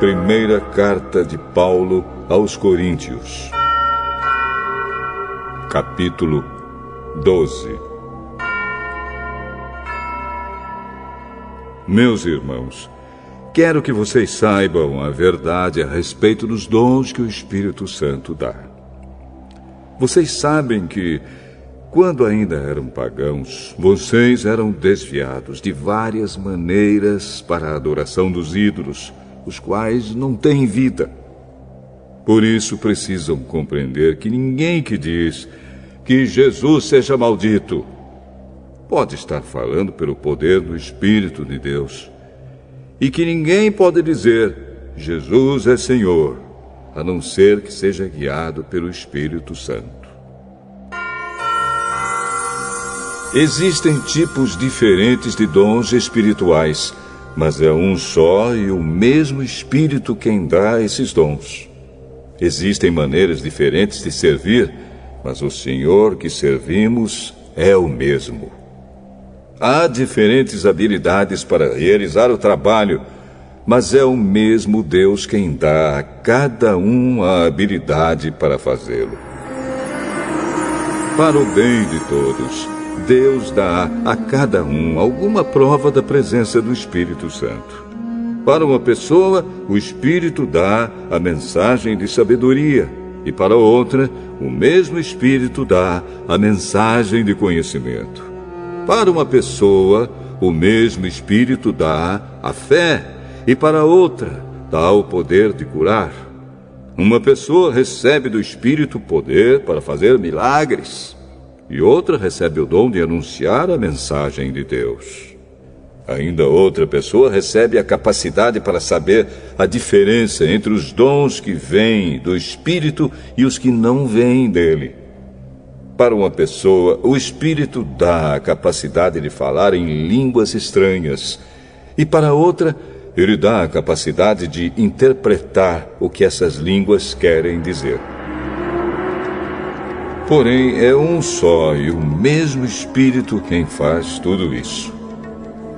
Primeira carta de Paulo aos Coríntios, capítulo 12. Meus irmãos, quero que vocês saibam a verdade a respeito dos dons que o Espírito Santo dá. Vocês sabem que, quando ainda eram pagãos, vocês eram desviados de várias maneiras para a adoração dos ídolos, os quais não têm vida. Por isso precisam compreender que ninguém que diz que Jesus seja maldito pode estar falando pelo poder do Espírito de Deus. E que ninguém pode dizer Jesus é Senhor, a não ser que seja guiado pelo Espírito Santo. Existem tipos diferentes de dons espirituais, mas é um só e o mesmo Espírito quem dá esses dons. Existem maneiras diferentes de servir, mas o Senhor que servimos é o mesmo. Há diferentes habilidades para realizar o trabalho, mas é o mesmo Deus quem dá a cada um a habilidade para fazê-lo. Para o bem de todos, Deus dá a cada um alguma prova da presença do Espírito Santo. Para uma pessoa, o Espírito dá a mensagem de sabedoria, e para outra, o mesmo Espírito dá a mensagem de conhecimento. Para uma pessoa, o mesmo Espírito dá a fé, e para outra, dá o poder de curar. Uma pessoa recebe do Espírito poder para fazer milagres, e outra recebe o dom de anunciar a mensagem de Deus. Ainda outra pessoa recebe a capacidade para saber a diferença entre os dons que vêm do Espírito e os que não vêm dele. Para uma pessoa, o Espírito dá a capacidade de falar em línguas estranhas, e para outra, ele dá a capacidade de interpretar o que essas línguas querem dizer. Porém, é um só e o mesmo Espírito quem faz tudo isso.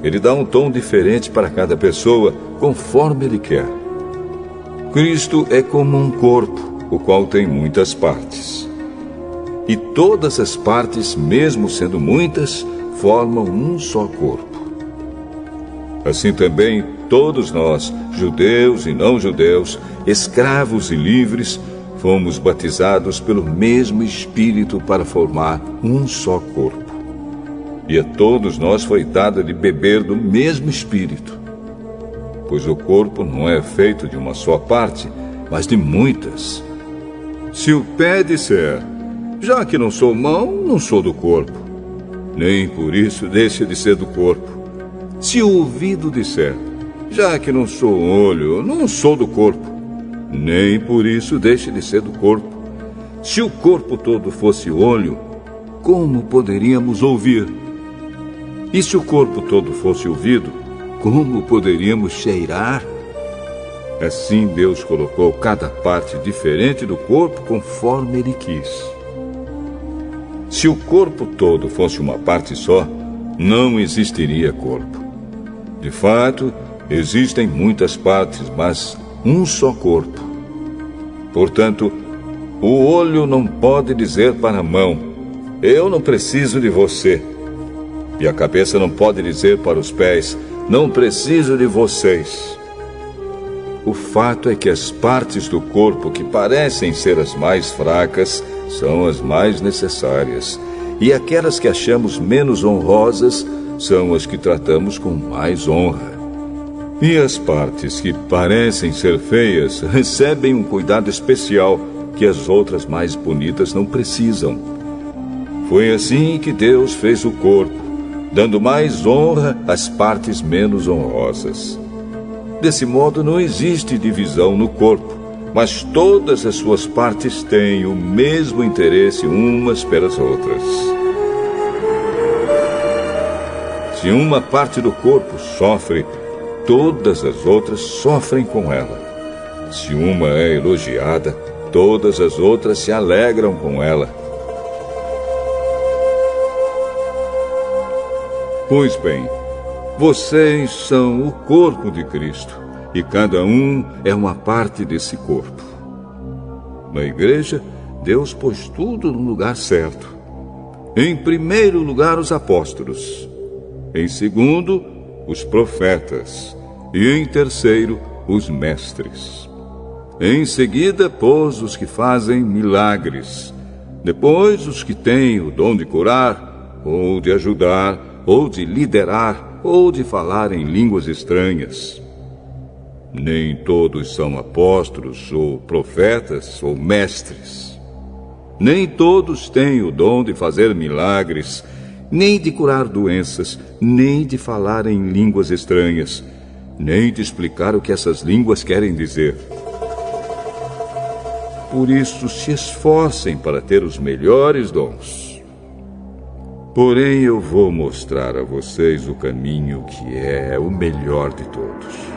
Ele dá um tom diferente para cada pessoa, conforme ele quer. Cristo é como um corpo, o qual tem muitas partes. E todas as partes, mesmo sendo muitas, formam um só corpo. Assim também, todos nós, judeus e não judeus, escravos e livres, fomos batizados pelo mesmo Espírito para formar um só corpo. E a todos nós foi dado de beber do mesmo Espírito. Pois o corpo não é feito de uma só parte, mas de muitas. Se o pé disser, já que não sou mão, não sou do corpo, nem por isso deixa de ser do corpo. Se o ouvido disser, já que não sou olho, não sou do corpo, nem por isso deixe de ser do corpo. Se o corpo todo fosse olho, como poderíamos ouvir? E se o corpo todo fosse ouvido, como poderíamos cheirar? Assim Deus colocou cada parte diferente do corpo conforme Ele quis. Se o corpo todo fosse uma parte só, não existiria corpo. De fato, existem muitas partes, mas um só corpo. Portanto, o olho não pode dizer para a mão, eu não preciso de você. E a cabeça não pode dizer para os pés, não preciso de vocês. O fato é que as partes do corpo que parecem ser as mais fracas são as mais necessárias. E aquelas que achamos menos honrosas são as que tratamos com mais honra. E as partes que parecem ser feias recebem um cuidado especial que as outras mais bonitas não precisam. Foi assim que Deus fez o corpo, dando mais honra às partes menos honrosas. Desse modo não existe divisão no corpo, mas todas as suas partes têm o mesmo interesse umas pelas outras. Se uma parte do corpo sofre, todas as outras sofrem com ela. Se uma é elogiada, todas as outras se alegram com ela. Pois bem, vocês são o corpo de Cristo e cada um é uma parte desse corpo. Na igreja, Deus pôs tudo no lugar certo. Em primeiro lugar, os apóstolos. Em segundo, os profetas. E em terceiro, os mestres. Em seguida, pôs os que fazem milagres. Depois, os que têm o dom de curar, ou de ajudar, ou de liderar, ou de falar em línguas estranhas. Nem todos são apóstolos, ou profetas, ou mestres. Nem todos têm o dom de fazer milagres, nem de curar doenças, nem de falar em línguas estranhas, nem de explicar o que essas línguas querem dizer. Por isso, se esforcem para ter os melhores dons. Porém, eu vou mostrar a vocês o caminho que é o melhor de todos.